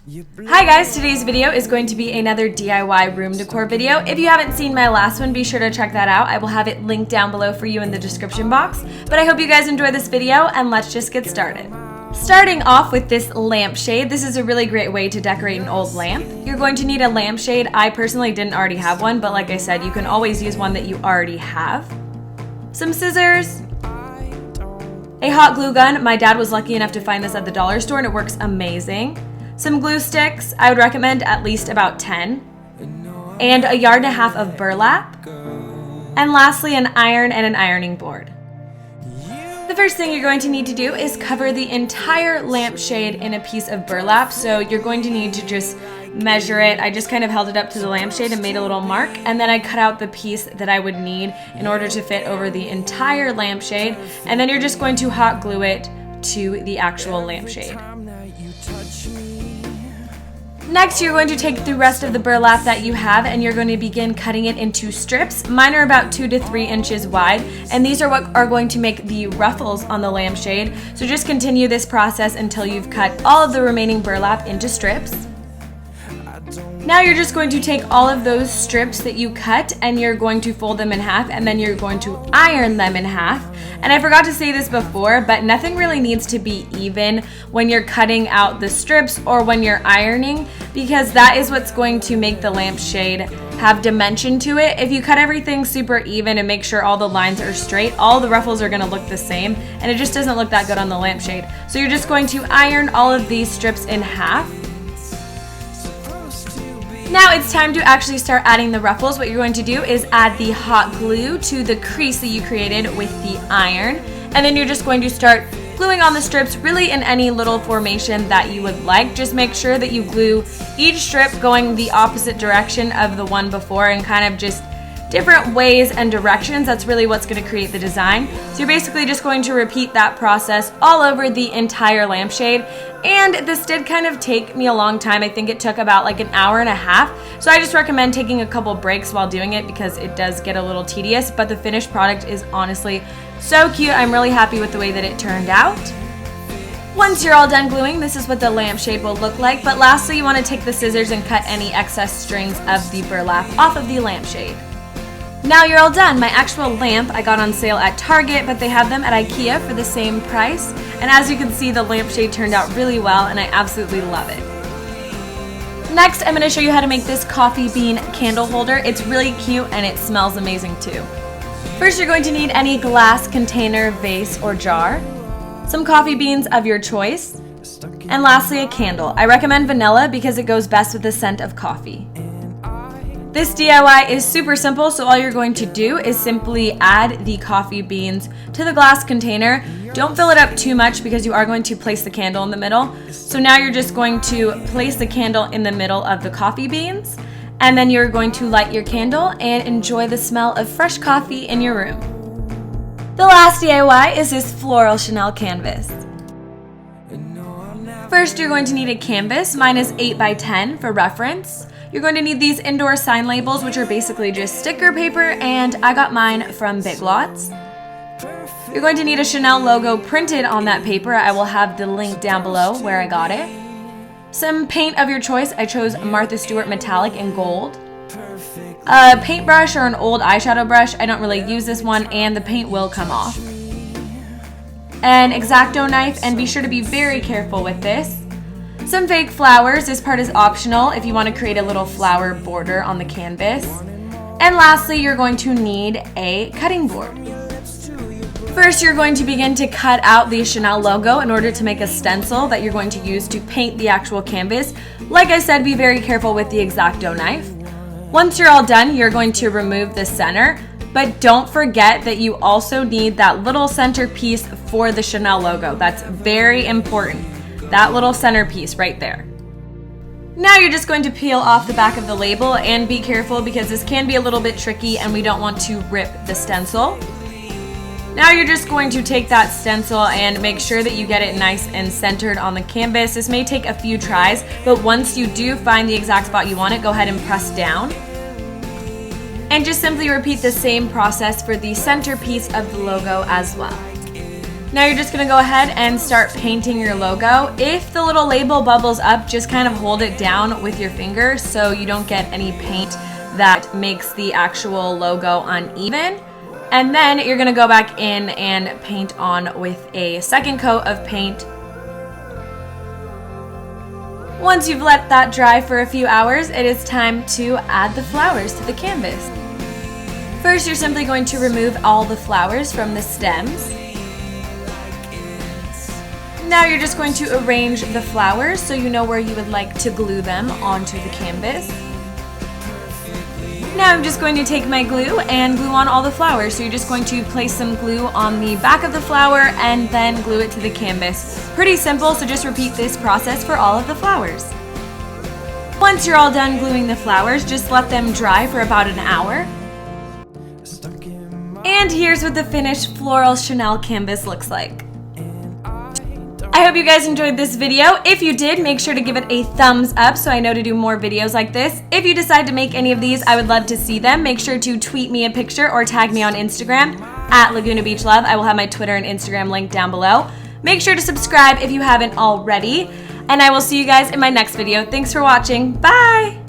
Hi guys, today's video is going to be another DIY room decor video. If you haven't seen my last one, be sure to check that out. I will have it linked down below for you in the description box. But I hope you guys enjoy this video, and let's just get started. Starting off with this lampshade, this is a really great way to decorate an old lamp. You're going to need a lampshade. I personally didn't already have one, but like I said, you can always use one that you already have. Some scissors, a hot glue gun. My dad was lucky enough to find this at the dollar store and it works amazing. Some glue sticks, I would recommend at least about 10. And a yard and a half of burlap. And lastly, an iron and an ironing board. The first thing you're going to need to do is cover the entire lampshade in a piece of burlap. So you're going to need to just measure it. I just kind of held it up to the lampshade and made a little mark, and then I cut out the piece that I would need in order to fit over the entire lampshade, and then you're just going to hot glue it to the actual lampshade. Next, you're going to take the rest of the burlap that you have and you're going to begin cutting it into strips. Mine are about 2 to 3 inches wide, and these are what are going to make the ruffles on the lampshade. So just continue this process until you've cut all of the remaining burlap into strips. Now you're just going to take all of those strips that you cut and you're going to fold them in half, and then you're going to iron them in half. And I forgot to say this before, but nothing really needs to be even when you're cutting out the strips or when you're ironing, because that is what's going to make the lampshade have dimension to it. If you cut everything super even and make sure all the lines are straight, all the ruffles are going to look the same and it just doesn't look that good on the lampshade. So you're just going to iron all of these strips in half. Now it's time to actually start adding the ruffles. What you're going to do is add the hot glue to the crease that you created with the iron, and then you're just going to start gluing on the strips really in any little formation that you would like. Just make sure that you glue each strip going the opposite direction of the one before, and kind of just different ways and directions. That's really what's going to create the design. So you're basically just going to repeat that process all over the entire lampshade. And this did kind of take me a long time. I think it took about like an hour and a half. So I just recommend taking a couple breaks while doing it because it does get a little tedious, but the finished product is honestly so cute. I'm really happy with the way that it turned out. Once you're all done gluing, this is what the lampshade will look like. But lastly, you want to take the scissors and cut any excess strings of the burlap off of the lampshade. Now you're all done. My actual lamp I got on sale at Target, but they have them at IKEA for the same price. And as you can see, the lampshade turned out really well and I absolutely love it. Next, I'm going to show you how to make this coffee bean candle holder. It's really cute and it smells amazing too. First, you're going to need any glass container, vase, or jar, some coffee beans of your choice, and lastly a candle. I recommend vanilla because it goes best with the scent of coffee. This DIY is super simple, so all you're going to do is simply add the coffee beans to the glass container. Don't fill it up too much because you are going to place the candle in the middle. So now you're just going to place the candle in the middle of the coffee beans, and then you're going to light your candle and enjoy the smell of fresh coffee in your room. The last DIY is this floral Chanel canvas. First, you're going to need a canvas. Mine is 8 by 10 for reference. You're going to need these indoor sign labels, which are basically just sticker paper, and I got mine from Big Lots. You're going to need a Chanel logo printed on that paper. I will have the link down below where I got it. Some paint of your choice. I chose Martha Stewart Metallic in gold. A paintbrush or an old eyeshadow brush. I don't really use this one, and the paint will come off. An X-Acto knife, and be sure to be very careful with this. Some fake flowers. This part is optional if you want to create a little flower border on the canvas. And lastly, you're going to need a cutting board. First, you're going to begin to cut out the Chanel logo in order to make a stencil that you're going to use to paint the actual canvas. Like I said, be very careful with the X-Acto knife. Once you're all done, you're going to remove the center, but don't forget that you also need that little center piece for the Chanel logo. That's very important. That little centerpiece right there. Now you're just going to peel off the back of the label, and be careful because this can be a little bit tricky and we don't want to rip the stencil. Now you're just going to take that stencil and make sure that you get it nice and centered on the canvas. This may take a few tries, but once you do find the exact spot you want it, go ahead and press down. And just simply repeat the same process for the centerpiece of the logo as well. Now you're just gonna go ahead and start painting your logo. If the little label bubbles up, just kind of hold it down with your finger so you don't get any paint that makes the actual logo uneven. And then you're gonna go back in and paint on with a second coat of paint. Once you've let that dry for a few hours, it is time to add the flowers to the canvas. First, you're simply going to remove all the flowers from the stems. Now you're just going to arrange the flowers so you know where you would like to glue them onto the canvas. Now I'm just going to take my glue and glue on all the flowers. So you're just going to place some glue on the back of the flower and then glue it to the canvas. Pretty simple, so just repeat this process for all of the flowers. Once you're all done gluing the flowers, just let them dry for about an hour. And here's what the finished floral Chanel canvas looks like. I hope you guys enjoyed this video. If you did, make sure to give it a thumbs up so I know to do more videos like this. If you decide to make any of these, I would love to see them. Make sure to tweet me a picture or tag me on Instagram at Laguna Beach Love. I will have my Twitter and Instagram linked down below. Make sure to subscribe if you haven't already, and I will see you guys in my next video. Thanks for watching. Bye!